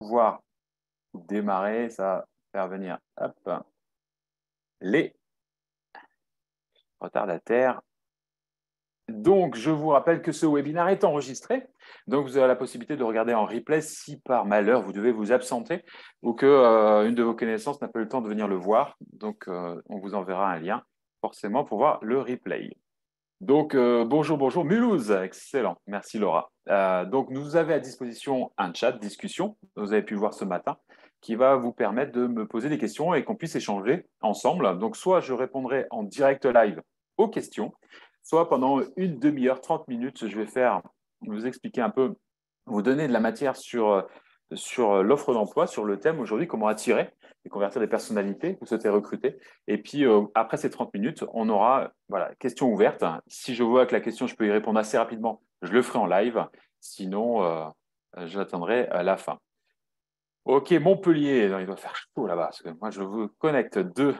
pouvoir démarrer. Ça va faire venir hop, les retardataires. Donc, je vous rappelle que ce webinaire est enregistré. Donc, vous avez la possibilité de regarder en replay si par malheur vous devez vous absenter ou que une de vos connaissances n'a pas eu le temps de venir le voir. Donc, on vous enverra un lien forcément pour voir le replay. Donc, bonjour, bonjour. Mulhouse, excellent. Merci Laura. Donc, nous avez à disposition un chat discussion, vous avez pu le voir ce matin, qui va vous permettre de me poser des questions et qu'on puisse échanger ensemble. Donc, soit je répondrai en direct live aux questions, soit pendant une demi-heure, 30 minutes, je vais vous expliquer un peu, vous donner de la matière sur l'offre d'emploi, sur le thème aujourd'hui, comment attirer et convertir des personnalités que vous souhaitez recruter. Et puis, après ces 30 minutes, on aura questions ouvertes. Si je vois que la question, je peux y répondre assez rapidement, je le ferai en live. Sinon, j'attendrai à la fin. OK, Montpellier, il doit faire chaud là-bas, parce que moi, je vous connecte de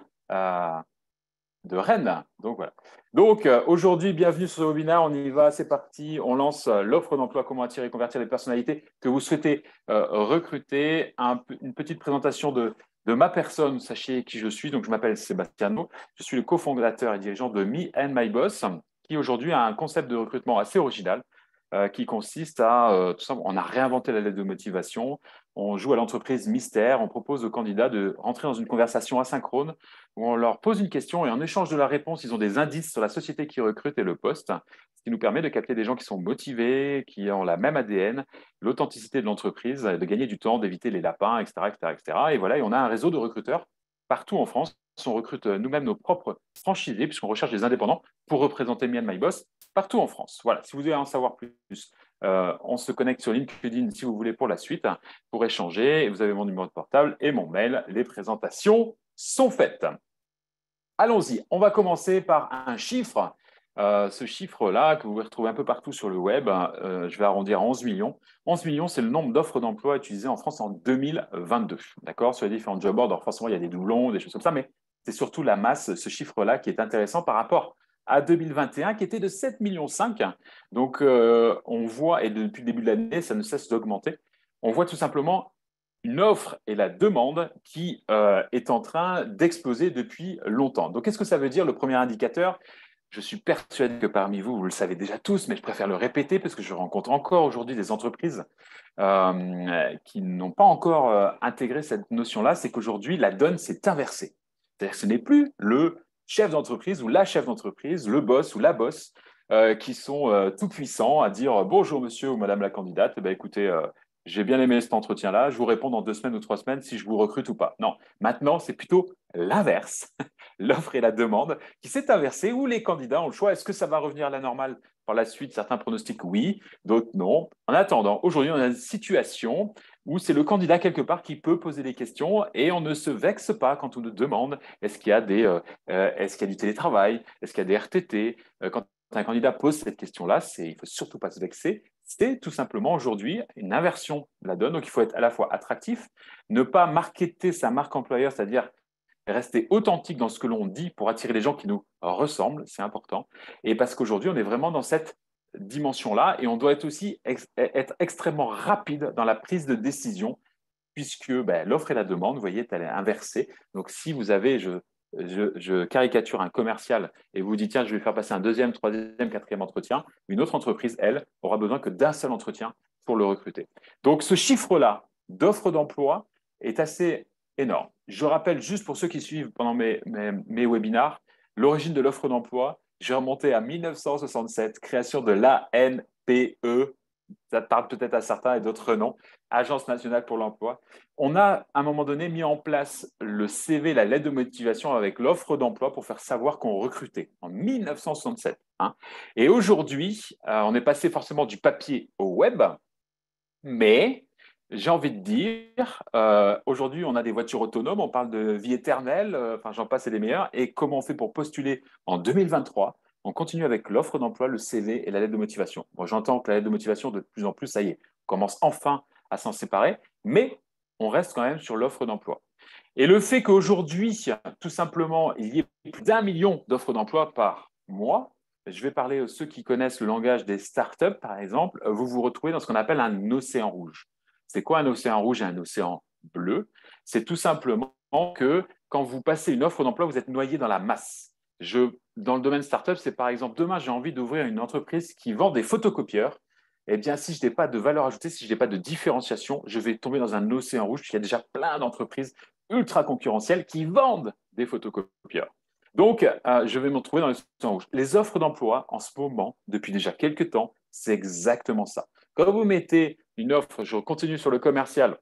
Rennes. Donc, voilà. Donc, aujourd'hui, bienvenue sur ce webinaire. On y va, c'est parti. On lance l'offre d'emploi, comment attirer et convertir les personnalités que vous souhaitez recruter. Une petite présentation de ma personne. Sachez qui je suis. Donc, je m'appelle Sébastiano. Je suis le cofondateur et dirigeant de Me and My Boss, qui aujourd'hui a un concept de recrutement assez original qui consiste à, tout simplement, on a réinventé la lettre de motivation, on joue à l'entreprise mystère, on propose aux candidats de rentrer dans une conversation asynchrone où on leur pose une question et en échange de la réponse, ils ont des indices sur la société qui recrute et le poste, ce qui nous permet de capter des gens qui sont motivés, qui ont la même ADN, l'authenticité de l'entreprise, de gagner du temps, d'éviter les lapins, etc., etc., etc. Et voilà, et on a un réseau de recruteurs partout en France. On recrute nous-mêmes nos propres franchisés, puisqu'on recherche des indépendants pour représenter Me and My Boss partout en France. Voilà, si vous voulez en savoir plus, on se connecte sur LinkedIn si vous voulez pour la suite, pour échanger. Vous avez mon numéro de portable et mon mail. Les présentations sont faites. Allons-y, on va commencer par un chiffre. Ce chiffre-là, que vous pouvez retrouver un peu partout sur le web, je vais arrondir à 11 millions. 11 millions, c'est le nombre d'offres d'emploi utilisées en France en 2022. D'accord? Sur les différents job boards, alors forcément, il y a des doublons, des choses comme ça, mais c'est surtout la masse, ce chiffre-là, qui est intéressant par rapport à 2021, qui était de 7,5 millions. Donc, on voit, et depuis le début de l'année, ça ne cesse d'augmenter. On voit tout simplement une offre et la demande qui est en train d'exploser depuis longtemps. Donc, qu'est-ce que ça veut dire? Le premier indicateur, je suis persuadé que parmi vous, vous le savez déjà tous, mais je préfère le répéter parce que je rencontre encore aujourd'hui des entreprises qui n'ont pas encore intégré cette notion-là, c'est qu'aujourd'hui, la donne s'est inversée. C'est-à-dire que ce n'est plus le chef d'entreprise ou la chef d'entreprise, le boss ou la boss, qui sont tout puissants à dire bonjour monsieur ou madame la candidate, eh bien, écoutez, j'ai bien aimé cet entretien-là, je vous réponds dans 2 semaines ou 3 semaines si je vous recrute ou pas. Non, maintenant, c'est plutôt l'inverse, l'offre et la demande qui s'est inversée où les candidats ont le choix. Est-ce que ça va revenir à la normale par la suite? Certains pronostiquent oui, d'autres non. En attendant, aujourd'hui, on a une situation où c'est le candidat quelque part qui peut poser des questions et on ne se vexe pas quand on nous demande est-ce qu'il y a est-ce qu'il y a du télétravail, est-ce qu'il y a des RTT. Quand un candidat pose cette question-là, il ne faut surtout pas se vexer. C'est tout simplement aujourd'hui une inversion de la donne. Donc, il faut être à la fois attractif, ne pas marketer sa marque employeur, c'est-à-dire rester authentique dans ce que l'on dit pour attirer les gens qui nous ressemblent, c'est important. Et parce qu'aujourd'hui, on est vraiment dans cette dimension-là et on doit être aussi être extrêmement rapide dans la prise de décision puisque l'offre et la demande, vous voyez, elle est inversée. Donc, si vous avez, je caricature un commercial et vous dites, tiens, je vais faire passer un deuxième, troisième, quatrième entretien, une autre entreprise, elle, aura besoin que d'un seul entretien pour le recruter. Donc, ce chiffre-là d'offre d'emploi est assez énorme. Je rappelle juste pour ceux qui suivent pendant mes webinars, l'origine de l'offre d'emploi, j'ai remonté à 1967, création de l'ANPE. Ça parle peut-être à certains et d'autres non. Agence nationale pour l'emploi. On a, à un moment donné, mis en place le CV, la lettre de motivation avec l'offre d'emploi pour faire savoir qu'on recrutait en 1967. Hein. Et aujourd'hui, on est passé forcément du papier au web, mais j'ai envie de dire, aujourd'hui, on a des voitures autonomes, on parle de vie éternelle, enfin, j'en passe et des meilleurs. Et comment on fait pour postuler en 2023? On continue avec l'offre d'emploi, le CV et la lettre de motivation. Bon, j'entends que la lettre de motivation, de plus en plus, ça y est, on commence enfin à s'en séparer, mais on reste quand même sur l'offre d'emploi. Et le fait qu'aujourd'hui, tout simplement, il y ait plus d'1 million d'offres d'emploi par mois, je vais parler à ceux qui connaissent le langage des startups, par exemple, vous vous retrouvez dans ce qu'on appelle un océan rouge. C'est quoi un océan rouge et un océan bleu? C'est tout simplement que quand vous passez une offre d'emploi, vous êtes noyé dans la masse. Dans le domaine startup, c'est par exemple, demain, j'ai envie d'ouvrir une entreprise qui vend des photocopieurs. Eh bien, si je n'ai pas de valeur ajoutée, si je n'ai pas de différenciation, je vais tomber dans un océan rouge, puisqu'il y a déjà plein d'entreprises ultra concurrentielles qui vendent des photocopieurs. Donc, je vais me retrouver dans l'océan rouge. Les offres d'emploi, en ce moment, depuis déjà quelques temps, c'est exactement ça. Quand vous mettez une offre, je continue sur le commercial,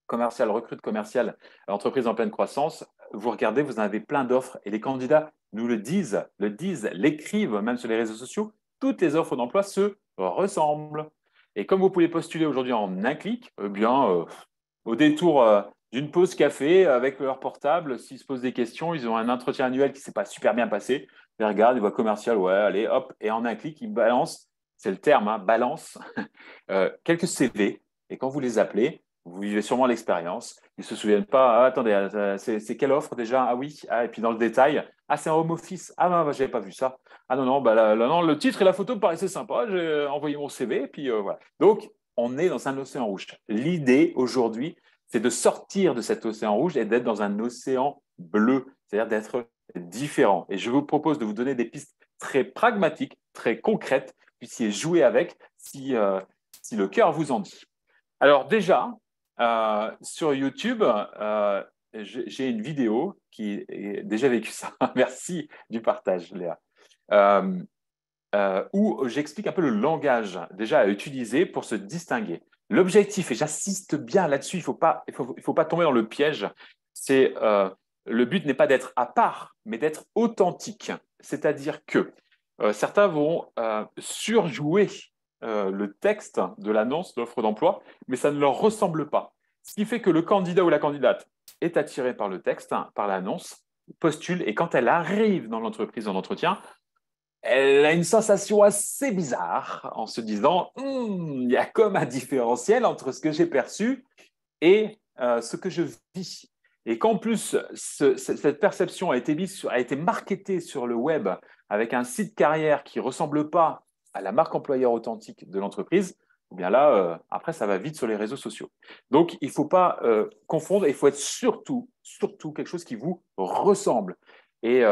recrute commercial, entreprise en pleine croissance, vous regardez, vous en avez plein d'offres et les candidats nous le disent, l'écrivent même sur les réseaux sociaux. Toutes les offres d'emploi se ressemblent. Et comme vous pouvez postuler aujourd'hui en un clic, eh bien, au détour d'une pause café avec leur portable, s'ils se posent des questions, ils ont un entretien annuel qui ne s'est pas super bien passé. Ils regardent, ils voient commercial, ouais, allez, hop, et en un clic, ils balancent, c'est le terme, hein, balance, quelques CV. Et quand vous les appelez, vous vivez sûrement l'expérience. Ils ne se souviennent pas, ah, attendez, c'est quelle offre déjà? Ah oui, ah, et puis dans le détail, ah c'est un home office, ah non, bah, je n'avais pas vu ça. Ah non, non, bah, non, le titre et la photo me paraissaient sympas, j'ai envoyé mon CV, et puis voilà. Donc, on est dans un océan rouge. L'idée aujourd'hui, c'est de sortir de cet océan rouge et d'être dans un océan bleu, c'est-à-dire d'être différent. Et je vous propose de vous donner des pistes très pragmatiques, très concrètes, puissiez jouer avec si le cœur vous en dit. Alors déjà, sur YouTube, j'ai une vidéo qui est déjà vécu ça. Merci du partage, Léa. Où j'explique un peu le langage déjà à utiliser pour se distinguer. L'objectif, et j'insiste bien là-dessus, il faut pas tomber dans le piège, c'est le but n'est pas d'être à part, mais d'être authentique. C'est-à-dire que certains vont surjouer le texte de l'annonce d'offre d'emploi, mais ça ne leur ressemble pas. Ce qui fait que le candidat ou la candidate est attiré par le texte, par l'annonce, postule, et quand elle arrive dans l'entreprise en entretien, elle a une sensation assez bizarre en se disant il y a comme un différentiel entre ce que j'ai perçu et ce que je vis. Et qu'en plus, cette perception a été marketée sur le web avec un site carrière qui ne ressemble pas à la marque employeur authentique de l'entreprise, eh bien là, après, ça va vite sur les réseaux sociaux. Donc, il ne faut pas confondre, il faut être surtout quelque chose qui vous ressemble. Et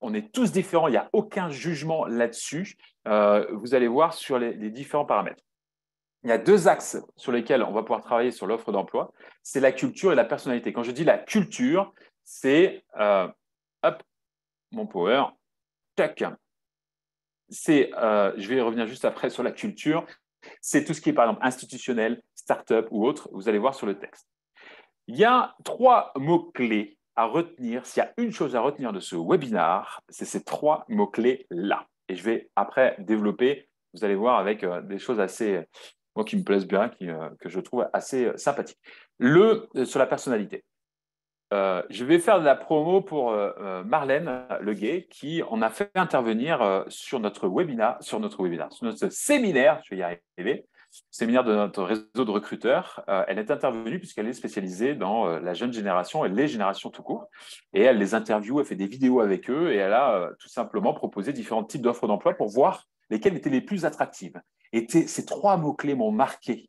on est tous différents, il n'y a aucun jugement là-dessus. Vous allez voir sur les différents paramètres. Il y a deux axes sur lesquels on va pouvoir travailler sur l'offre d'emploi. C'est la culture et la personnalité. Quand je dis la culture, c'est hop, mon power, tac. Je vais y revenir juste après sur la culture. C'est tout ce qui est, par exemple, institutionnel, start-up ou autre. Vous allez voir sur le texte. Il y a trois mots-clés à retenir. S'il y a une chose à retenir de ce webinaire, c'est ces trois mots-clés-là. Et je vais après développer, vous allez voir, avec des choses assez, moi, qui me plaisent bien, que je trouve assez sympathiques. Sur la personnalité. Je vais faire de la promo pour Marlène Leguet, qui en a fait intervenir sur notre séminaire, je vais y arriver, séminaire de notre réseau de recruteurs. Elle est intervenue puisqu'elle est spécialisée dans la jeune génération et les générations tout court. Et elle les interviewe, elle fait des vidéos avec eux et elle a tout simplement proposé différents types d'offres d'emploi pour voir lesquelles étaient les plus attractives. Et ces trois mots-clés m'ont marqué,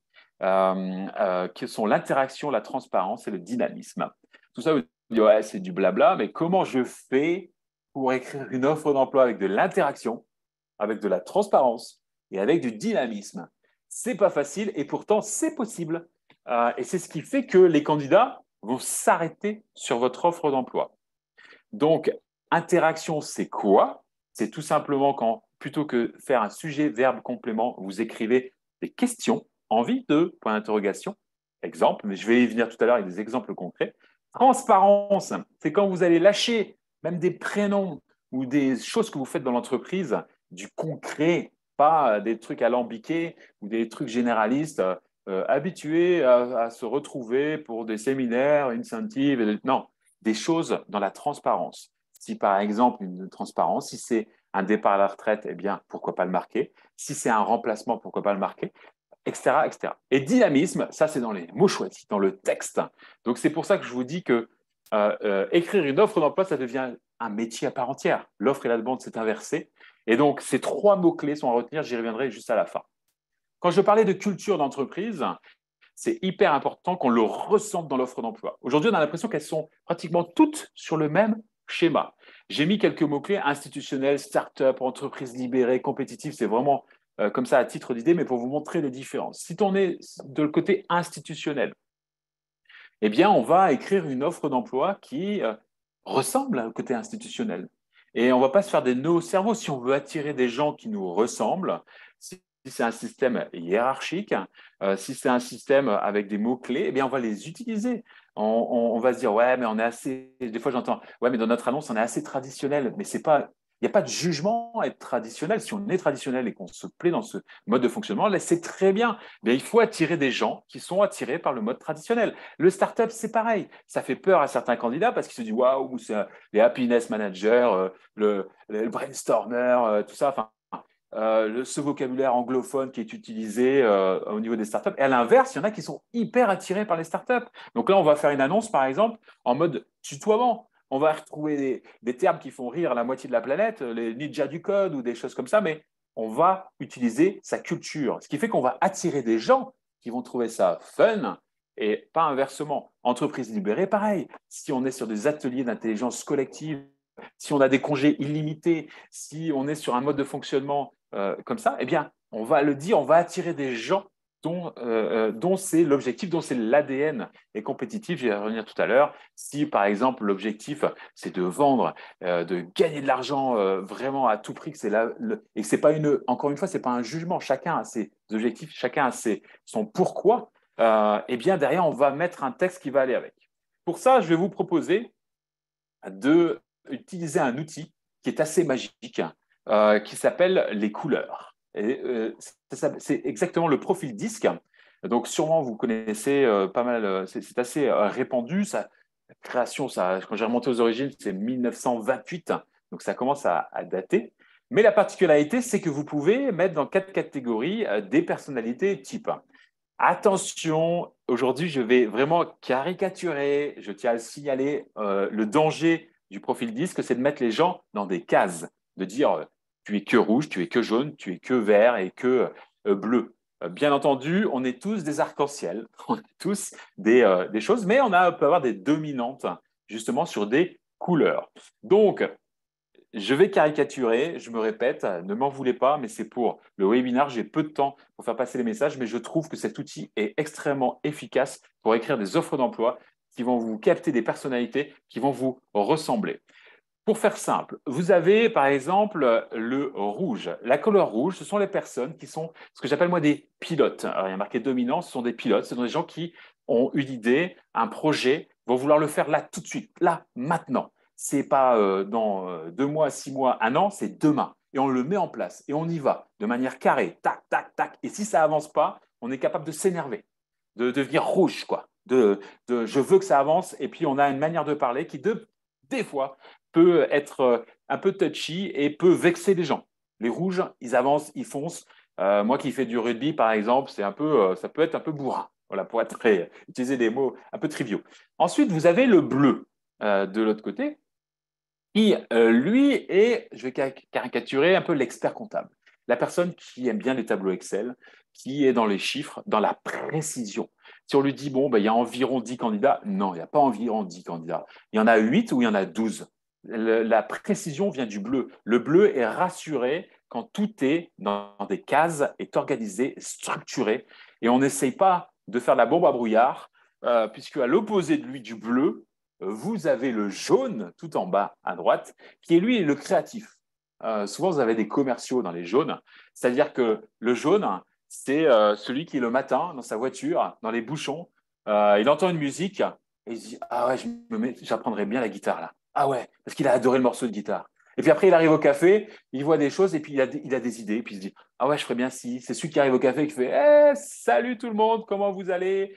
qui sont l'interaction, la transparence et le dynamisme. Tout ça, vous dites, ouais, c'est du blabla, mais comment je fais pour écrire une offre d'emploi avec de l'interaction, avec de la transparence et avec du dynamisme? C'est pas facile et pourtant c'est possible. Et c'est ce qui fait que les candidats vont s'arrêter sur votre offre d'emploi. Donc, interaction, c'est quoi? C'est tout simplement quand, plutôt que faire un sujet, verbe, complément, vous écrivez des questions, envie de, point d'interrogation, exemple, mais je vais y venir tout à l'heure avec des exemples concrets. Transparence, c'est quand vous allez lâcher même des prénoms ou des choses que vous faites dans l'entreprise, du concret, pas des trucs alambiqués ou des trucs généralistes, habitués à se retrouver pour des séminaires, incentives, non, des choses dans la transparence. Si par exemple une transparence, si c'est un départ à la retraite, eh bien pourquoi pas le marquer. Si c'est un remplacement, pourquoi pas le marquer, etc., etc. Et dynamisme, ça c'est dans les mots choisis, dans le texte. Donc c'est pour ça que je vous dis que écrire une offre d'emploi, ça devient un métier à part entière. L'offre et la demande, c'est inversé. Et donc ces trois mots-clés sont à retenir, j'y reviendrai juste à la fin. Quand je parlais de culture d'entreprise, c'est hyper important qu'on le ressente dans l'offre d'emploi. Aujourd'hui, on a l'impression qu'elles sont pratiquement toutes sur le même schéma. J'ai mis quelques mots-clés: institutionnel, start-up, entreprise libérée, compétitive. C'est vraiment comme ça à titre d'idée, mais pour vous montrer les différences. Si on est de le côté institutionnel, eh bien, on va écrire une offre d'emploi qui ressemble au côté institutionnel. Et on ne va pas se faire des nœuds au cerveau si on veut attirer des gens qui nous ressemblent. Si c'est un système hiérarchique, si c'est un système avec des mots-clés, eh bien, on va les utiliser. On va se dire, ouais, mais on est assez. Des fois, j'entends, ouais, mais dans notre annonce, on est assez traditionnel. Mais c'est pas. Il n'y a pas de jugement à être traditionnel. Si on est traditionnel et qu'on se plaît dans ce mode de fonctionnement, là, c'est très bien. Mais il faut attirer des gens qui sont attirés par le mode traditionnel. Le startup, c'est pareil. Ça fait peur à certains candidats parce qu'ils se disent, waouh, c'est les happiness managers, le brainstormer, tout ça. Enfin, ce vocabulaire anglophone qui est utilisé au niveau des startups. Et à l'inverse, il y en a qui sont hyper attirés par les startups. Donc là, on va faire une annonce, par exemple, en mode tutoiement. On va retrouver des termes qui font rire la moitié de la planète, les ninjas du code ou des choses comme ça, mais on va utiliser sa culture. Ce qui fait qu'on va attirer des gens qui vont trouver ça fun et pas inversement. Entreprise libérée, pareil. Si on est sur des ateliers d'intelligence collective, si on a des congés illimités, si on est sur un mode de fonctionnement comme ça, eh bien, on va le dire, on va attirer des gens dont c'est l'objectif, dont c'est l'ADN est compétitif. Je vais y revenir tout à l'heure. Si, par exemple, l'objectif, c'est de vendre, de gagner de l'argent vraiment à tout prix, et que c'est pas encore une fois, c'est pas un jugement. Chacun a ses objectifs, chacun a son pourquoi. Eh bien, derrière, on va mettre un texte qui va aller avec. Pour ça, je vais vous proposer de utiliser un outil qui est assez magique, qui s'appelle les couleurs. C'est exactement le profil disque. Donc, sûrement, vous connaissez pas mal, c'est assez répandu. La création, quand j'ai remonté aux origines, c'est 1928, donc ça commence à dater. Mais la particularité, c'est que vous pouvez mettre dans 4 catégories des personnalités type. Attention, aujourd'hui, je vais vraiment caricaturer. Je tiens à le signaler. Le danger du profil disque, c'est de mettre les gens dans des cases, de dire tu es que rouge, tu es que jaune, tu es que vert et que bleu. Bien entendu, on est tous des arcs-en-ciel, on est tous des choses, mais peut avoir des dominantes justement sur des couleurs. Donc, je vais caricaturer, je me répète, ne m'en voulez pas, mais c'est pour le webinaire. J'ai peu de temps pour faire passer les messages, mais je trouve que cet outil est extrêmement efficace pour écrire des offres d'emploi qui vont vous capter des personnalités qui vont vous ressembler. Pour faire simple, vous avez par exemple le rouge. La couleur rouge, ce sont les personnes qui sont ce que j'appelle moi des pilotes. Alors, il y a marqué dominant, ce sont des pilotes, ce sont des gens qui ont une idée, un projet, vont vouloir le faire là tout de suite, là, maintenant. C'est pas dans 2 mois, 6 mois, un an, c'est demain. Et on le met en place et on y va de manière carrée, tac, tac, tac. Et si ça avance pas, on est capable de s'énerver, de devenir rouge, quoi. Je veux que ça avance. Et puis on a une manière de parler qui, des fois, peut être un peu touchy et peut vexer les gens. Les rouges, ils avancent, ils foncent. Moi qui fais du rugby, par exemple, ça peut être un peu bourrin. Voilà, pour utiliser des mots un peu triviaux. Ensuite, vous avez le bleu de l'autre côté, qui, lui, je vais caricaturer un peu l'expert comptable. La personne qui aime bien les tableaux Excel, qui est dans les chiffres, dans la précision. Si on lui dit, bon, ben, il y a environ 10 candidats, non, il n'y a pas environ 10 candidats. Il y en a 8 ou il y en a 12. La précision vient du bleu. Le bleu est rassuré quand tout est dans des cases, est organisé, structuré. Et on n'essaye pas de faire la bombe à brouillard, puisque à l'opposé de lui, du bleu, vous avez le jaune tout en bas à droite, qui est lui le créatif. Souvent, vous avez des commerciaux dans les jaunes, c'est-à-dire que le jaune, c'est celui qui, le matin, dans sa voiture, dans les bouchons, il entend une musique et il se dit: ah ouais, j'apprendrai bien la guitare là. Ah ouais, parce qu'il a adoré le morceau de guitare. Et puis après, il arrive au café, il voit des choses et puis il a des idées. Et puis il se dit: ah ouais, je ferais bien si. C'est celui qui arrive au café et qui fait: salut tout le monde, comment vous allez?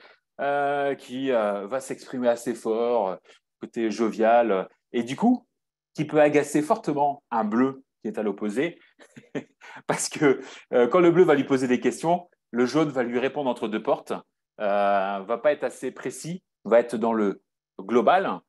Qui va s'exprimer assez fort, côté jovial, et du coup, qui peut agacer fortement un bleu qui est à l'opposé, parce que quand le bleu va lui poser des questions, le jaune va lui répondre entre deux portes, va pas être assez précis, va être dans le global,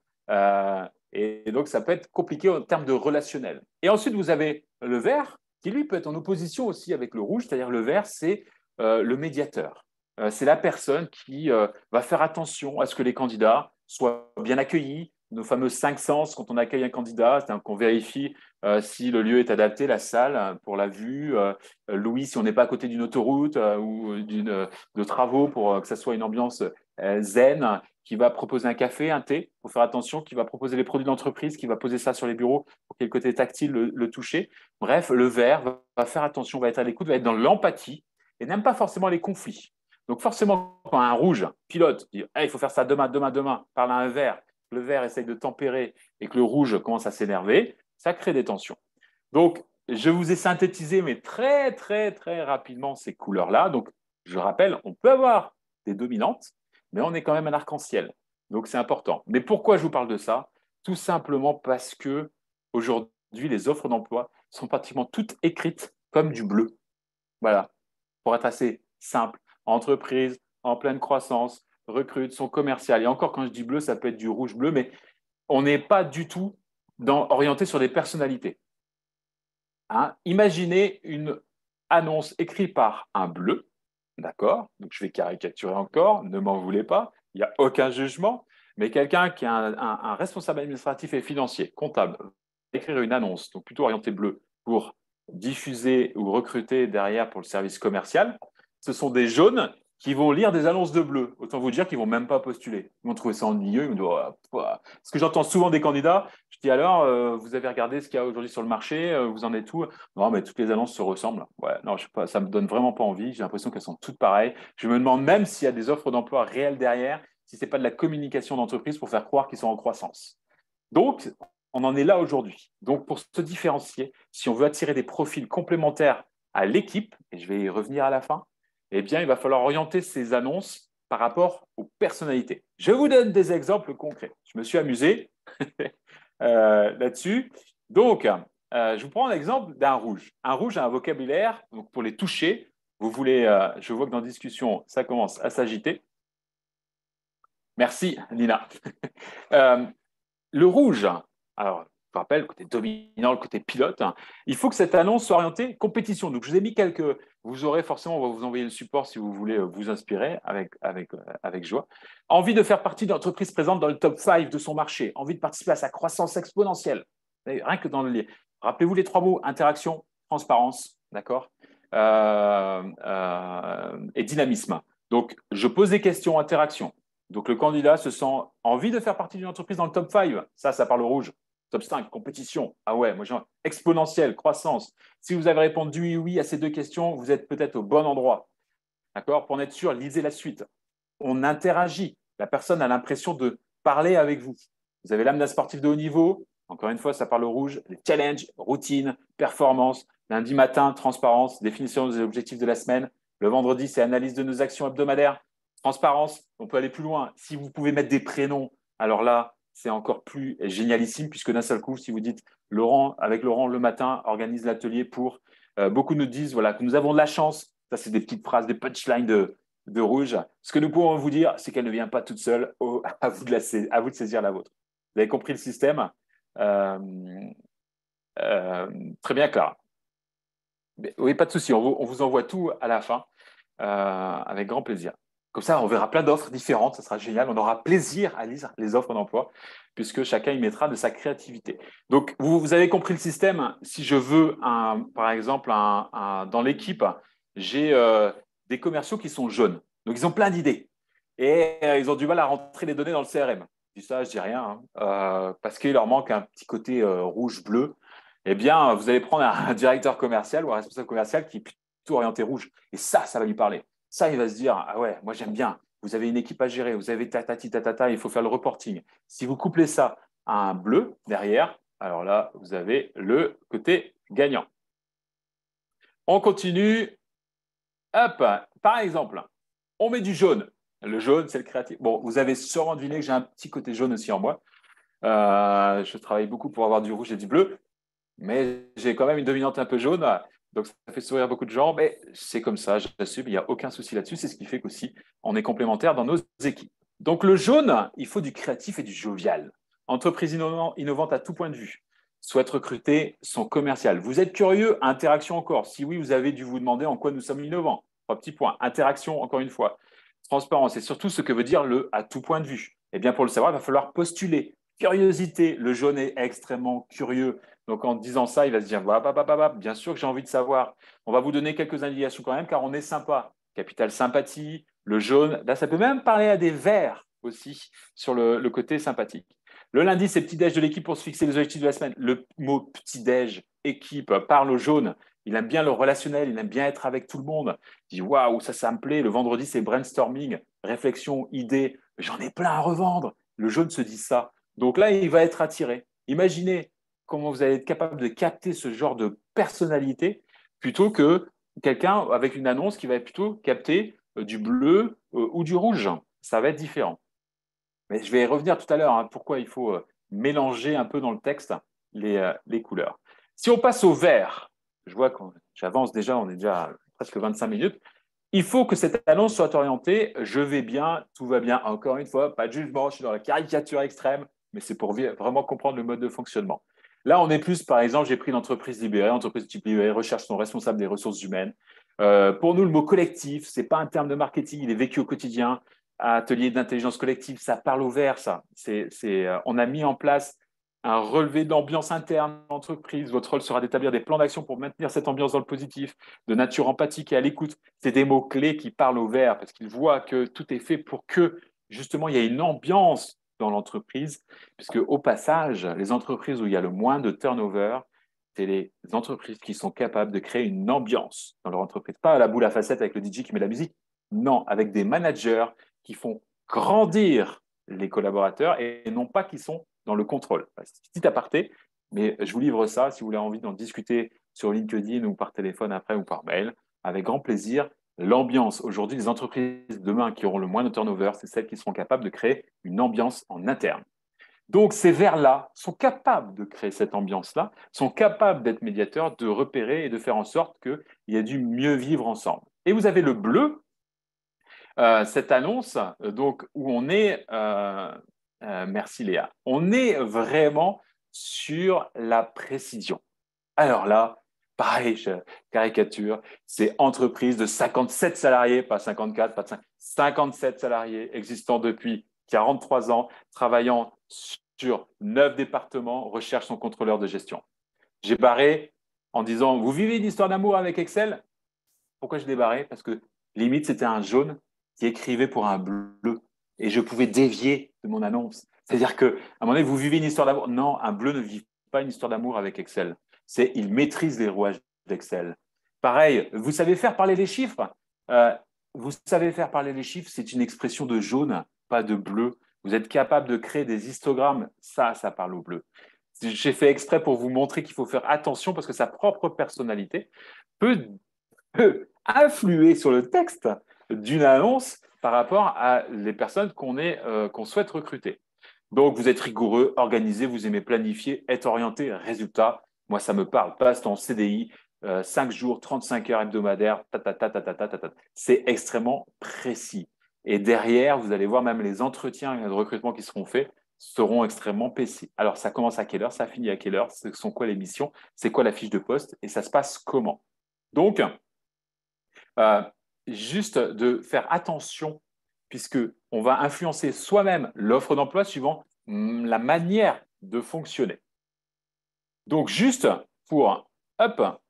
et donc ça peut être compliqué en termes de relationnel. Et ensuite, vous avez le vert, qui lui peut être en opposition aussi avec le rouge, c'est-à-dire le vert, c'est le médiateur. c'est la personne qui va faire attention à ce que les candidats soient bien accueillis. Nos fameux 5 sens quand on accueille un candidat, c'est-à-dire qu'on vérifie si le lieu est adapté, la salle pour la vue, l'ouïe si on n'est pas à côté d'une autoroute ou de travaux pour que ça soit une ambiance zen, qui va proposer un café, un thé, il faut faire attention, qui va proposer les produits d'entreprise, qui va poser ça sur les bureaux pour qu'il y ait le côté tactile, le toucher. Bref, le verre va faire attention, va être à l'écoute, va être dans l'empathie et n'aime pas forcément les conflits. Donc forcément, quand un rouge pilote dit hey, il faut faire ça demain, demain, demain, parle à un vert, le vert essaye de tempérer et que le rouge commence à s'énerver, ça crée des tensions. Donc, je vous ai synthétisé, mais très, très, très rapidement, ces couleurs-là. Donc, je rappelle, on peut avoir des dominantes, mais on est quand même un arc-en-ciel. Donc, c'est important. Mais pourquoi je vous parle de ça? Tout simplement parce que aujourd'hui, les offres d'emploi sont pratiquement toutes écrites comme du bleu. Voilà, pour être assez simple. Entreprise en pleine croissance, recrute son commercial. Et encore, quand je dis bleu, ça peut être du rouge-bleu, mais on n'est pas du tout orienté sur des personnalités. Hein? Imaginez une annonce écrite par un bleu, d'accord? Donc je vais caricaturer encore, ne m'en voulez pas, il n'y a aucun jugement, mais quelqu'un qui est un responsable administratif et financier, comptable, va écrire une annonce, donc plutôt orientée bleu, pour diffuser ou recruter derrière pour le service commercial. Ce sont des jaunes qui vont lire des annonces de bleu. Autant vous dire qu'ils ne vont même pas postuler. Ils vont trouver ça ennuyeux. Ils vont dire, oh, ce que j'entends souvent des candidats, je dis alors, vous avez regardé ce qu'il y a aujourd'hui sur le marché, vous en êtes où? Non, mais toutes les annonces se ressemblent. Ouais, non, je sais pas, ça me donne vraiment pas envie. J'ai l'impression qu'elles sont toutes pareilles. Je me demande même s'il y a des offres d'emploi réelles derrière, si ce n'est pas de la communication d'entreprise pour faire croire qu'ils sont en croissance. Donc, on en est là aujourd'hui. Donc, pour se différencier, si on veut attirer des profils complémentaires à l'équipe, et je vais y revenir à la fin, eh bien, il va falloir orienter ces annonces par rapport aux personnalités. Je vous donne des exemples concrets. Je me suis amusé là-dessus. Donc, je vous prends l'exemple d'un rouge. Un rouge a un vocabulaire, donc pour les toucher, vous voulez, je vois que dans la discussion, ça commence à s'agiter. Merci, Nina. Le rouge, alors, je rappelle, le côté dominant, le côté pilote, il faut que cette annonce soit orientée compétition. Donc, je vous ai mis quelques. Vous aurez forcément, on va vous envoyer le support si vous voulez vous inspirer avec joie. Envie de faire partie d'une entreprise présente dans le top 5 de son marché. Envie de participer à sa croissance exponentielle. Rien que dans le lien. Rappelez-vous les 3 mots interaction, transparence, d'accord et dynamisme. Donc, je pose des questions, interaction. Donc, le candidat se sent envie de faire partie d'une entreprise dans le top 5. Ça parle au rouge. Top 5, compétition. Ah ouais, moi, genre, exponentielle, croissance. Si vous avez répondu oui à ces 2 questions, vous êtes peut-être au bon endroit. D'accord? Pour en être sûr, lisez la suite. On interagit. La personne a l'impression de parler avec vous. Vous avez l'âme d'un sportif de haut niveau. Encore une fois, ça parle au rouge. Les challenges, routine, performance. Lundi matin, transparence, définition des objectifs de la semaine. Le vendredi, c'est analyse de nos actions hebdomadaires. Transparence, on peut aller plus loin. Si vous pouvez mettre des prénoms, alors là, c'est encore plus génialissime puisque d'un seul coup, si vous dites Laurent, avec Laurent le matin, organise l'atelier pour. Beaucoup nous disent voilà, que nous avons de la chance. Ça, c'est des petites phrases, des punchlines de rouge. Ce que nous pouvons vous dire, c'est qu'elle ne vient pas toute seule. À vous de saisir la vôtre. Vous avez compris le système très bien, Clara. Oui, pas de souci. On vous envoie tout à la fin avec grand plaisir. Comme ça, on verra plein d'offres différentes, ça sera génial. On aura plaisir à lire les offres d'emploi, puisque chacun y mettra de sa créativité. Donc, vous avez compris le système. Si je veux, par exemple, dans l'équipe, j'ai des commerciaux qui sont jaunes. Donc, ils ont plein d'idées. Et ils ont du mal à rentrer les données dans le CRM. Je dis ça, je dis rien, parce qu'il leur manque un petit côté rouge-bleu. Eh bien, vous allez prendre un directeur commercial ou un responsable commercial qui est plutôt orienté rouge. Et ça va lui parler. Ça, il va se dire, ah ouais, moi j'aime bien. Vous avez une équipe à gérer, vous avez tatati tatata, il faut faire le reporting. Si vous couplez ça à un bleu derrière, alors là, vous avez le côté gagnant. On continue. Hop, par exemple, on met du jaune. Le jaune, c'est le créatif. Bon, vous avez sûrement deviné que j'ai un petit côté jaune aussi en moi. Je travaille beaucoup pour avoir du rouge et du bleu, mais j'ai quand même une dominante un peu jaune. Donc, ça fait sourire beaucoup de gens, mais c'est comme ça, j'assume, il n'y a aucun souci là-dessus. C'est ce qui fait qu'aussi, on est complémentaires dans nos équipes. Donc, le jaune, il faut du créatif et du jovial. Entreprise innovante à tout point de vue. Souhaite recruter son commercial. Vous êtes curieux? Interaction encore. Si oui, vous avez dû vous demander en quoi nous sommes innovants. 3 petits points. Interaction, encore une fois. Transparence, et surtout ce que veut dire le à tout point de vue. Eh bien, pour le savoir, il va falloir postuler. Curiosité, le jaune est extrêmement curieux. Donc, en disant ça, il va se dire, bien sûr que j'ai envie de savoir. On va vous donner quelques indications quand même, car on est sympa. Capital sympathie, le jaune. Là, ça peut même parler à des verts aussi sur le côté sympathique. Le lundi, c'est petit-déj de l'équipe pour se fixer les objectifs de la semaine. Le mot petit-déj, équipe, parle au jaune. Il aime bien le relationnel, il aime bien être avec tout le monde. Il dit waouh, ça me plaît. Le vendredi, c'est brainstorming, réflexion, idée. J'en ai plein à revendre. Le jaune se dit ça. Donc là, il va être attiré. Imaginez comment vous allez être capable de capter ce genre de personnalité plutôt que quelqu'un avec une annonce qui va plutôt capter du bleu ou du rouge. Ça va être différent. Mais je vais y revenir tout à l'heure, hein, pourquoi il faut mélanger un peu dans le texte les couleurs. Si on passe au vert, je vois que j'avance déjà, on est déjà à presque 25 minutes. Il faut que cette annonce soit orientée, je vais bien, tout va bien. Encore une fois, pas de jugement, je suis dans la caricature extrême, mais c'est pour vraiment comprendre le mode de fonctionnement. Là, on est plus, par exemple, j'ai pris l'entreprise libérée, entreprise type libérée, recherche son responsable des ressources humaines. Pour nous, le mot collectif, ce n'est pas un terme de marketing, il est vécu au quotidien. Atelier d'intelligence collective, ça parle au vert, ça. On a mis en place un relevé d'ambiance interne en entreprise. Votre rôle sera d'établir des plans d'action pour maintenir cette ambiance dans le positif, de nature empathique et à l'écoute. C'est des mots-clés qui parlent au vert parce qu'ils voient que tout est fait pour que, justement, il y ait une ambiance dans l'entreprise. Puisque, au passage, les entreprises où il y a le moins de turnover, c'est les entreprises qui sont capables de créer une ambiance dans leur entreprise. Pas à la boule à facettes avec le DJ qui met la musique. Non, avec des managers qui font grandir les collaborateurs et non pas qui sont dans le contrôle. Petit aparté, mais je vous livre ça si vous avez envie d'en discuter sur LinkedIn ou par téléphone après ou par mail, avec grand plaisir. L'ambiance, aujourd'hui, les entreprises demain qui auront le moins de turnover, c'est celles qui seront capables de créer une ambiance en interne. Donc, ces vers-là sont capables de créer cette ambiance-là, sont capables d'être médiateurs, de repérer et de faire en sorte qu'il y ait du mieux vivre ensemble. Et vous avez le bleu, cette annonce, donc où on est, merci Léa, on est vraiment sur la précision. Alors là, pareil, je caricature, c'est entreprise de 57 salariés, pas 54, pas de 5, 57 salariés existant depuis 43 ans, travaillant sur 9 départements, recherche son contrôleur de gestion. J'ai barré en disant, vous vivez une histoire d'amour avec Excel? Pourquoi je l'ai barré? Parce que limite, c'était un jaune qui écrivait pour un bleu et je pouvais dévier de mon annonce. C'est-à-dire qu'à un moment donné, vous vivez une histoire d'amour. Non, un bleu ne vit pas une histoire d'amour avec Excel. Il maîtrise les rouages d'Excel. Pareil, vous savez faire parler les chiffres. Vous savez faire parler les chiffres, c'est une expression de jaune, pas de bleu. Vous êtes capable de créer des histogrammes, ça parle au bleu. J'ai fait exprès pour vous montrer qu'il faut faire attention parce que sa propre personnalité peut influer sur le texte d'une annonce par rapport à les personnes qu'on souhaite recruter. Donc, vous êtes rigoureux, organisé, vous aimez planifier, être orienté, résultat. Moi, ça me parle. Passe en CDI, 5 jours, 35 heures hebdomadaires, c'est extrêmement précis. Et derrière, vous allez voir même les entretiens de recrutement qui seront faits seront extrêmement précis. Alors, ça commence à quelle heure, ça finit à quelle heure, ce sont quoi les missions, c'est quoi la fiche de poste et ça se passe comment. Donc, euh, juste de faire attention, puisque on va influencer soi-même l'offre d'emploi suivant la manière de fonctionner. Donc, juste pour, hop,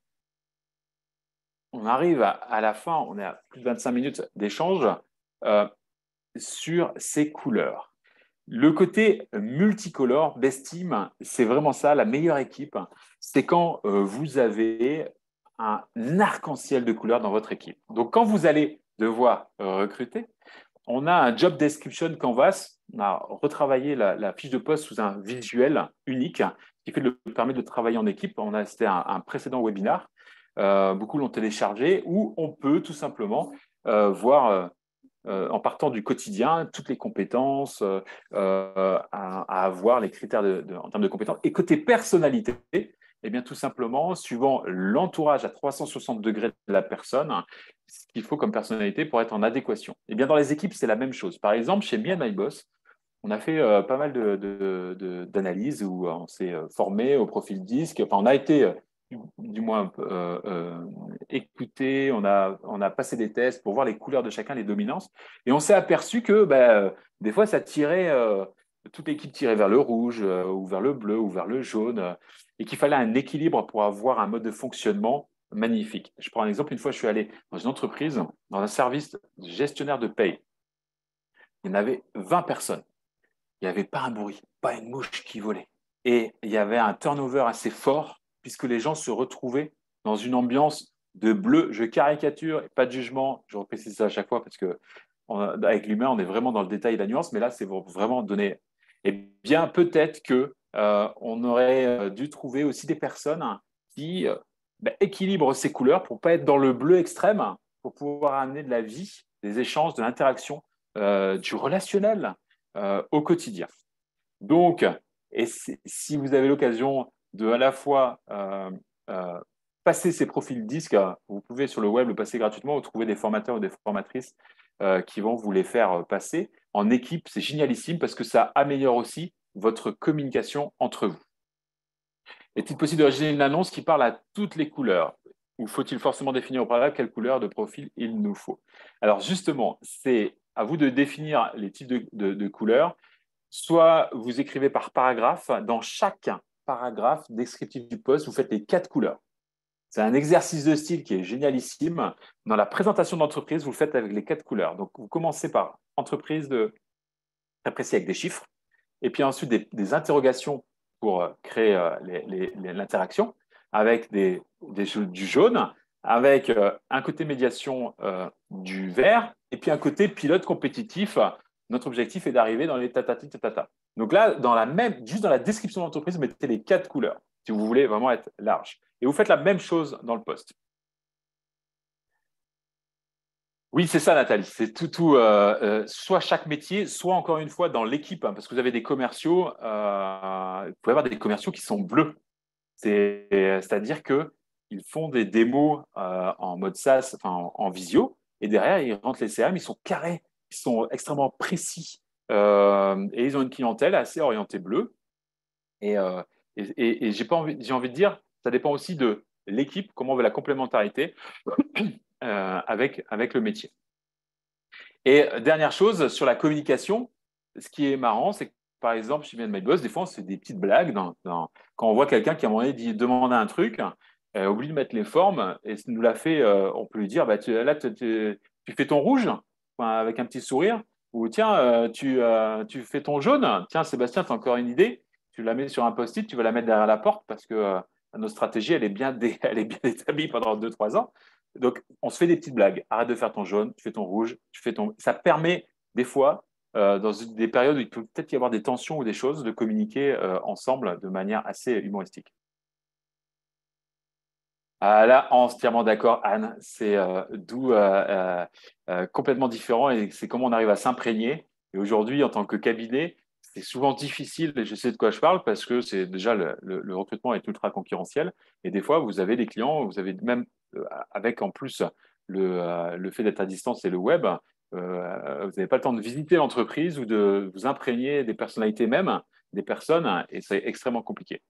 on arrive à la fin, on est à plus de 25 minutes d'échange sur ces couleurs. Le côté multicolore, Best-Team, c'est vraiment ça, la meilleure équipe, c'est quand vous avez un arc-en-ciel de couleurs dans votre équipe. Donc, quand vous allez devoir recruter, on a un job description Canvas. On a retravaillé la fiche de poste sous un visuel unique qui permet de travailler en équipe. C'était un précédent webinar. Beaucoup l'ont téléchargé où on peut tout simplement voir en partant du quotidien, toutes les compétences à avoir, les critères en termes de compétences. Et côté personnalité, eh bien, tout simplement, suivant l'entourage à 360 degrés de la personne, ce qu'il faut comme personnalité pour être en adéquation. Eh bien, dans les équipes, c'est la même chose. Par exemple, chez Me and My Boss, on a fait pas mal d'analyses où on s'est formé au profil disque. Enfin, on a été du moins écouté, on a passé des tests pour voir les couleurs de chacun, les dominances, et on s'est aperçu que des fois, ça tirait, toute l'équipe tirait vers le rouge, ou vers le bleu, ou vers le jaune, et qu'il fallait un équilibre pour avoir un mode de fonctionnement magnifique. Je prends un exemple, une fois, je suis allé dans une entreprise, dans un service gestionnaire de paye. Il y en avait 20 personnes. Il n'y avait pas un bruit, pas une mouche qui volait. Et il y avait un turnover assez fort, puisque les gens se retrouvaient dans une ambiance de bleu. Je caricature, pas de jugement, je reprécise ça à chaque fois, parce que avec l'humain, on est vraiment dans le détail et la nuance, mais là, c'est pour vraiment donner. Eh bien, peut-être que on aurait dû trouver aussi des personnes qui équilibrent ces couleurs pour pas être dans le bleu extrême, pour pouvoir amener de la vie, des échanges, de l'interaction, du relationnel au quotidien. Donc, et si vous avez l'occasion de à la fois euh, passer ces profils disques, vous pouvez sur le web le passer gratuitement ou trouver des formateurs ou des formatrices qui vont vous les faire passer en équipe. C'est génialissime parce que ça améliore aussi votre communication entre vous. Est-il possible de rédiger une annonce qui parle à toutes les couleurs? Ou faut-il forcément définir au préalable quelle couleur de profil il nous faut? Alors justement, c'est à vous de définir les types de couleurs. Soit vous écrivez par paragraphe. Dans chaque paragraphe descriptif du poste, vous faites les 4 couleurs. C'est un exercice de style qui est génialissime. Dans la présentation d'entreprise, vous le faites avec les 4 couleurs. Donc, vous commencez par entreprise très précis avec des chiffres, et puis ensuite des interrogations pour créer l'interaction, avec du jaune, avec un côté médiation du vert, et puis un côté pilote compétitif. Notre objectif est d'arriver dans les tatati tatata. Donc là, juste dans la description de l'entreprise, vous mettez les 4 couleurs, si vous voulez vraiment être large. Et vous faites la même chose dans le poste. Oui, c'est ça, Nathalie. C'est soit chaque métier, soit encore une fois dans l'équipe, hein, parce que vous avez des commerciaux, vous pouvez avoir des commerciaux qui sont bleus. C'est-à-dire qu'ils font des démos en mode SaaS, enfin en visio, et derrière, ils rentrent les CRM, ils sont carrés, ils sont extrêmement précis, et ils ont une clientèle assez orientée bleu. Et, j'ai envie de dire, ça dépend aussi de l'équipe, comment on veut la complémentarité avec le métier. Et dernière chose, sur la communication, ce qui est marrant, c'est que par exemple, chez My Boss, des fois, on se fait des petites blagues. Quand on voit quelqu'un qui, à un moment donné, demande un truc, oublie de mettre les formes, et nous l'a fait, on peut lui dire, tu fais ton rouge, enfin, avec un petit sourire, ou tiens, tu fais ton jaune. Tiens, Sébastien, tu as encore une idée. Tu la mets sur un post-it, tu vas la mettre derrière la porte parce que notre stratégie, elle est bien, elle est bien établie pendant 2-3 ans. Donc, on se fait des petites blagues. Arrête de faire ton jaune, tu fais ton rouge, tu fais ton. Ça permet des fois, dans des périodes où il peut peut-être y avoir des tensions ou des choses, de communiquer ensemble de manière assez humoristique. Ah, là, entièrement d'accord, Anne. C'est complètement différent et c'est comment on arrive à s'imprégner. Et aujourd'hui, en tant que cabinet, c'est souvent difficile, et je sais de quoi je parle, parce que c'est déjà le recrutement est ultra concurrentiel. Et des fois, vous avez des clients, vous avez même, avec en plus le fait d'être à distance et le web, vous n'avez pas le temps de visiter l'entreprise ou de vous imprégner des personnalités même, des personnes, et c'est extrêmement compliqué.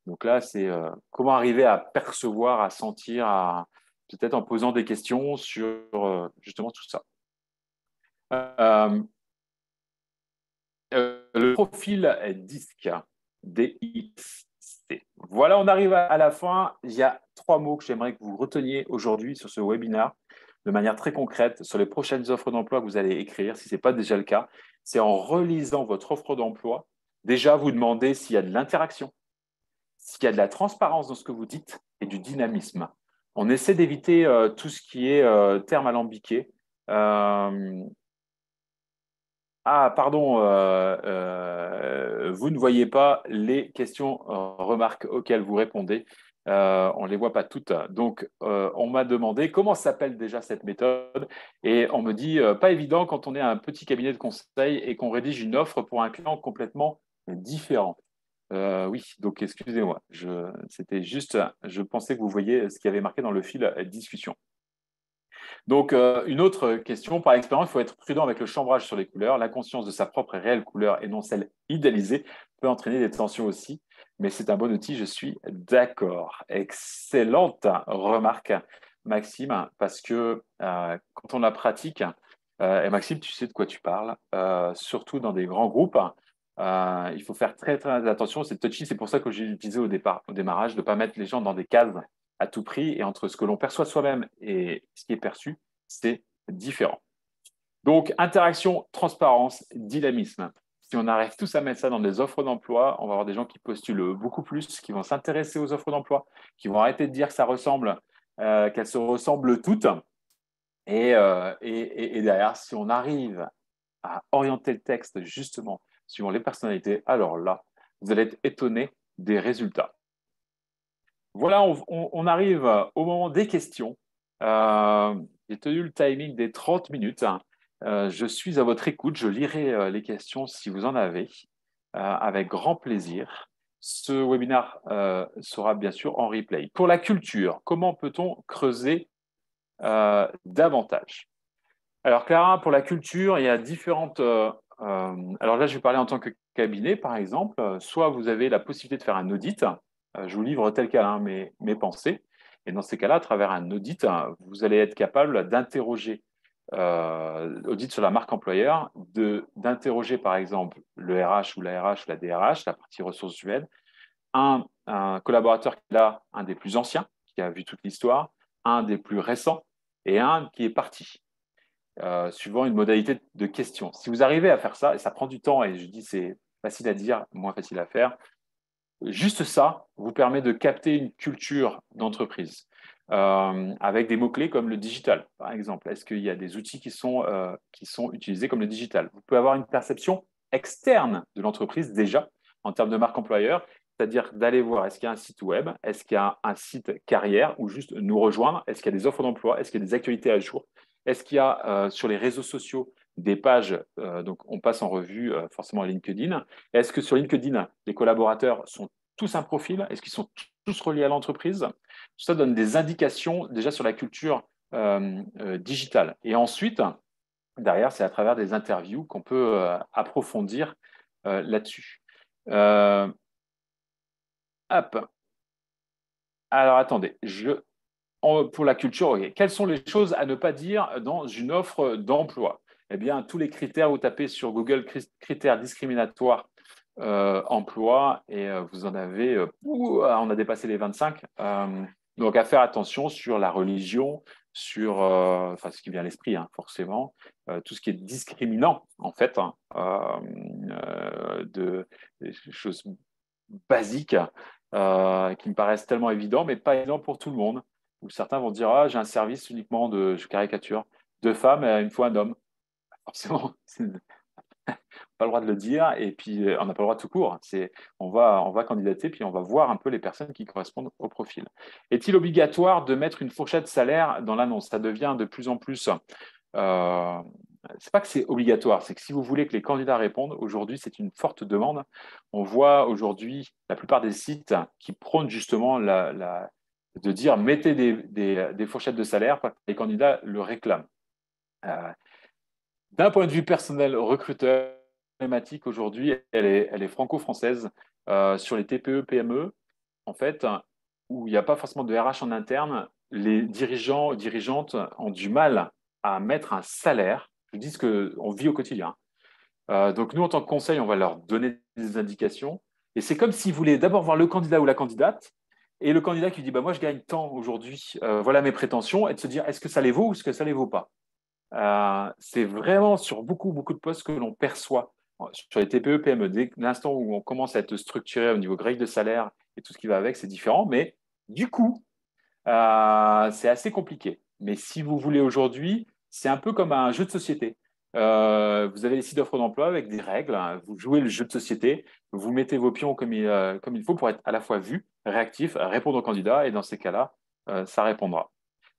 Donc là, c'est comment arriver à percevoir, à sentir, peut-être en posant des questions sur justement tout ça. Euh, le profil disque, DXC. Voilà, on arrive à la fin. Il y a 3 mots que j'aimerais que vous reteniez aujourd'hui sur ce webinaire de manière très concrète sur les prochaines offres d'emploi que vous allez écrire, si ce n'est pas déjà le cas. C'est en relisant votre offre d'emploi, déjà vous demandez s'il y a de l'interaction, s'il y a de la transparence dans ce que vous dites et du dynamisme. On essaie d'éviter tout ce qui est terme alambiqué. Pardon, vous ne voyez pas les questions, remarques auxquelles vous répondez. On ne les voit pas toutes. Donc, on m'a demandé comment s'appelle déjà cette méthode. Et on me dit, pas évident quand on est un petit cabinet de conseil et qu'on rédige une offre pour un client complètement différent. Oui, donc excusez-moi. C'était juste, je pensais que vous voyez ce qui avait marqué dans le fil discussion. Donc, une autre question, par expérience, il faut être prudent avec le chambrage sur les couleurs. La conscience de sa propre et réelle couleur et non celle idéalisée peut entraîner des tensions aussi, mais c'est un bon outil, je suis d'accord. Excellente remarque, Maxime, parce que quand on la pratique, et Maxime, tu sais de quoi tu parles, surtout dans des grands groupes, il faut faire très, très attention. C'est touchy, c'est pour ça que j'ai utilisé au démarrage, de ne pas mettre les gens dans des cases à tout prix, et entre ce que l'on perçoit soi-même et ce qui est perçu, c'est différent. Donc, interaction, transparence, dynamisme. Si on arrive tous à mettre ça dans des offres d'emploi, on va avoir des gens qui postulent beaucoup plus, qui vont s'intéresser aux offres d'emploi, qui vont arrêter de dire que ça ressemble, qu'elles se ressemblent toutes. Et derrière, si on arrive à orienter le texte justement suivant les personnalités, alors là, vous allez être étonné des résultats. Voilà, on arrive au moment des questions. J'ai tenu le timing des 30 minutes. Je suis à votre écoute. Je lirai les questions si vous en avez, avec grand plaisir. Ce webinaire sera bien sûr en replay. Pour la culture, comment peut-on creuser davantage? Alors Clara, pour la culture, il y a différentes... alors là, je vais parler en tant que cabinet, par exemple. Soit vous avez la possibilité de faire un audit. Je vous livre tel quel mes pensées. Et dans ces cas-là, à travers un audit, vous allez être capable d'interroger, audit sur la marque employeur, d'interroger par exemple le RH ou la RH ou la DRH, la partie ressources humaines, un collaborateur qui est là, un des plus anciens, qui a vu toute l'histoire, un des plus récents et un qui est parti. Suivant une modalité de question. Si vous arrivez à faire ça, et ça prend du temps, et je dis c'est facile à dire, moins facile à faire, juste ça vous permet de capter une culture d'entreprise avec des mots-clés comme le digital, par exemple. Est-ce qu'il y a des outils qui sont utilisés comme le digital? Vous pouvez avoir une perception externe de l'entreprise déjà en termes de marque employeur, c'est-à-dire d'aller voir est-ce qu'il y a un site web, est-ce qu'il y a un site carrière ou juste nous rejoindre, est-ce qu'il y a des offres d'emploi, est-ce qu'il y a des actualités à jour, est-ce qu'il y a sur les réseaux sociaux des pages, donc on passe en revue forcément LinkedIn. Est-ce que sur LinkedIn, les collaborateurs sont tous un profil? Est-ce qu'ils sont tous reliés à l'entreprise? Tout ça donne des indications déjà sur la culture digitale. Et ensuite, derrière, c'est à travers des interviews qu'on peut approfondir là-dessus. Hop. Alors attendez, pour la culture, okay. Quelles sont les choses à ne pas dire dans une offre d'emploi? Eh bien, tous les critères, vous tapez sur Google critères discriminatoires emploi et vous en avez, on a dépassé les 25. Donc, à faire attention sur la religion, sur enfin, ce qui vient à l'esprit, hein, forcément, tout ce qui est discriminant, en fait, hein, des choses basiques qui me paraissent tellement évidents, mais pas évidents pour tout le monde. Où certains vont dire ah, j'ai un service uniquement de, je caricature, de femmes et une fois un homme. Forcément, pas le droit de le dire et puis on n'a pas le droit de tout court. On va candidater puis on va voir un peu les personnes qui correspondent au profil. Est-il obligatoire de mettre une fourchette salaire dans l'annonce? Ça devient de plus en plus. C'est pas que c'est obligatoire, c'est que si vous voulez que les candidats répondent, aujourd'hui c'est une forte demande. On voit aujourd'hui la plupart des sites qui prônent justement de dire mettez des fourchettes de salaire parce que les candidats le réclament. D'un point de vue personnel, recruteur, problématique aujourd'hui, elle est franco-française sur les TPE, PME, en fait, où il n'y a pas forcément de RH en interne. Les dirigeants, dirigeantes ont du mal à mettre un salaire. Je dis ce qu'on vit au quotidien. Donc, nous, en tant que conseil, on va leur donner des indications. Et c'est comme s'ils voulaient d'abord voir le candidat ou la candidate. Et le candidat qui dit bah, moi, je gagne tant aujourd'hui, voilà mes prétentions, et de se dire est-ce que ça les vaut ou est-ce que ça ne les vaut pas? C'est vraiment sur beaucoup, beaucoup de postes que l'on perçoit sur les TPE, PME. Dès l'instant où on commence à être structuré au niveau grille de salaire et tout ce qui va avec, c'est différent. Mais du coup, c'est assez compliqué. Mais si vous voulez aujourd'hui, c'est un peu comme un jeu de société. Vous avez les sites d'offres d'emploi avec des règles. Hein. Vous jouez le jeu de société. Vous mettez vos pions comme il faut pour être à la fois vu, réactif, répondre aux candidats. Et dans ces cas-là, ça répondra.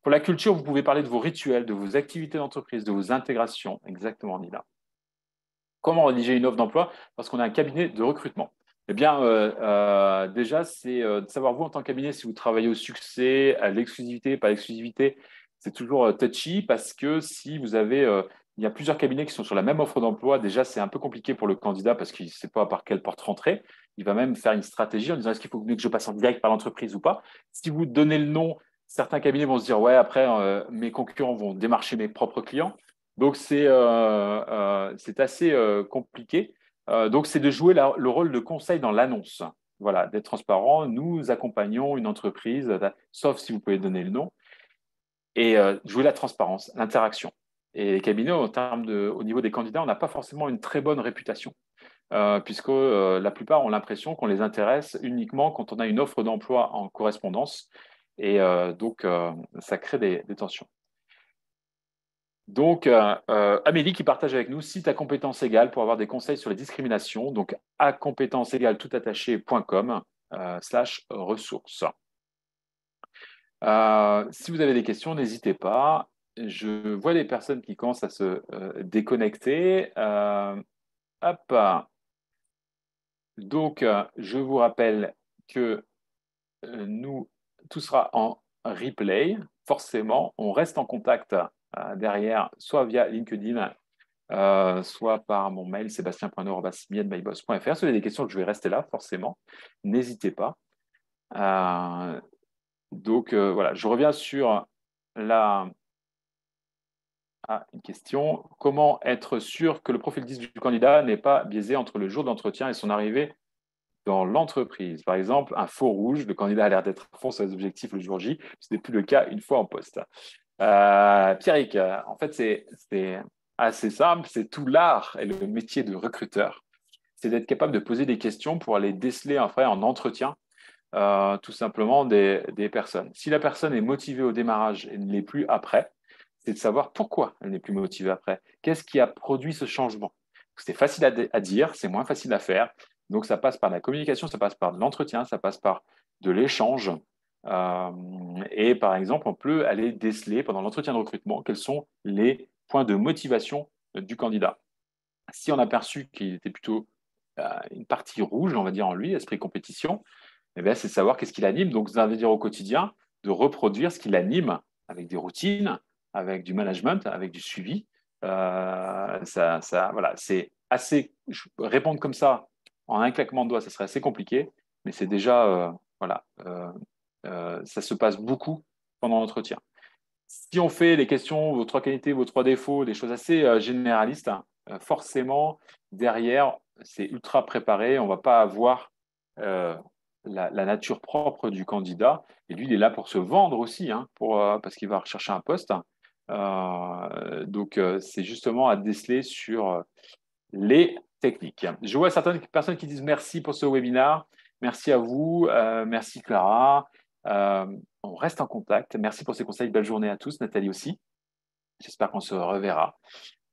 Pour la culture, vous pouvez parler de vos rituels, de vos activités d'entreprise, de vos intégrations. Exactement, Nina. Comment rédiger une offre d'emploi parce qu'on a un cabinet de recrutement? Eh bien, déjà, c'est de savoir, vous, en tant que cabinet, si vous travaillez au succès, à l'exclusivité, pas à l'exclusivité. c'est toujours touchy parce que si vous avez, il y a plusieurs cabinets qui sont sur la même offre d'emploi, déjà c'est un peu compliqué pour le candidat parce qu'il ne sait pas par quelle porte rentrer. Il va même faire une stratégie en disant est-ce qu'il faut que je passe en direct par l'entreprise ou pas. Si vous donnez le nom, certains cabinets vont se dire ouais, après mes concurrents vont démarcher mes propres clients. Donc c'est assez compliqué. Donc c'est de jouer le rôle de conseil dans l'annonce. Voilà, d'être transparent. Nous accompagnons une entreprise, sauf si vous pouvez donner le nom, et jouer la transparence, l'interaction. Et les cabinets, au niveau des candidats, on n'a pas forcément une très bonne réputation, puisque la plupart ont l'impression qu'on les intéresse uniquement quand on a une offre d'emploi en correspondance. Et donc, ça crée des tensions. Donc, Amélie qui partage avec nous site à compétences égales pour avoir des conseils sur les discriminations. Donc, à compétences égales toutattaché.com /ressources. Si vous avez des questions, n'hésitez pas. Je vois des personnes qui commencent à se déconnecter. Hop. Donc, je vous rappelle que tout sera en replay. Forcément, on reste en contact derrière, soit via LinkedIn, soit par mon mail sébastien.nord@myboss.fr. Si vous avez des questions, je vais rester là, forcément. N'hésitez pas. Donc, voilà, je reviens sur une question. Comment être sûr que le profil 10 du candidat n'est pas biaisé entre le jour d'entretien et son arrivée dans l'entreprise? Par exemple, un faux rouge, le candidat a l'air d'être à fond sur les objectifs le jour J, ce n'est plus le cas une fois en poste. Pierrick, en fait, c'est assez simple, c'est tout l'art et le métier de recruteur, c'est d'être capable de poser des questions pour aller déceler en entretien tout simplement des personnes. Si la personne est motivée au démarrage et ne l'est plus après, c'est de savoir pourquoi elle n'est plus motivée après. Qu'est-ce qui a produit ce changement? C'est facile à dire, c'est moins facile à faire. Donc, ça passe par la communication, ça passe par de l'entretien, ça passe par de l'échange. Et par exemple, on peut aller déceler pendant l'entretien de recrutement quels sont les points de motivation du candidat. Si on a perçu qu'il était plutôt une partie rouge, on va dire en lui, esprit compétition, eh bien, c'est de savoir qu'est-ce qui l'anime. Donc, ça veut dire au quotidien de reproduire ce qui l'anime avec des routines, avec du management, avec du suivi. Voilà, c'est assez. Répondre comme ça en un claquement de doigts, ça serait assez compliqué, mais c'est déjà voilà, ça se passe beaucoup pendant l'entretien. Si on fait les questions, vos 3 qualités, vos 3 défauts, des choses assez généralistes, forcément, derrière, c'est ultra préparé. On ne va pas avoir la nature propre du candidat. Et lui, il est là pour se vendre aussi, hein, parce qu'il va rechercher un poste. Donc, c'est justement à déceler sur les techniques. Je vois certaines personnes qui disent merci pour ce webinaire. Merci à vous. Merci Clara. On reste en contact. Merci pour ces conseils. Belle journée à tous. Nathalie aussi. J'espère qu'on se reverra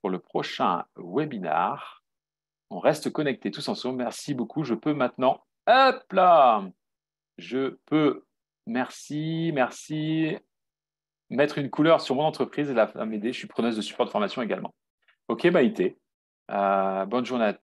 pour le prochain webinaire. On reste connectés tous ensemble. Merci beaucoup. Je peux maintenant, hop là, merci, mettre une couleur sur mon entreprise et m'aider. Je suis preneuse de support de formation également. Ok, Maïté. Bonne journée à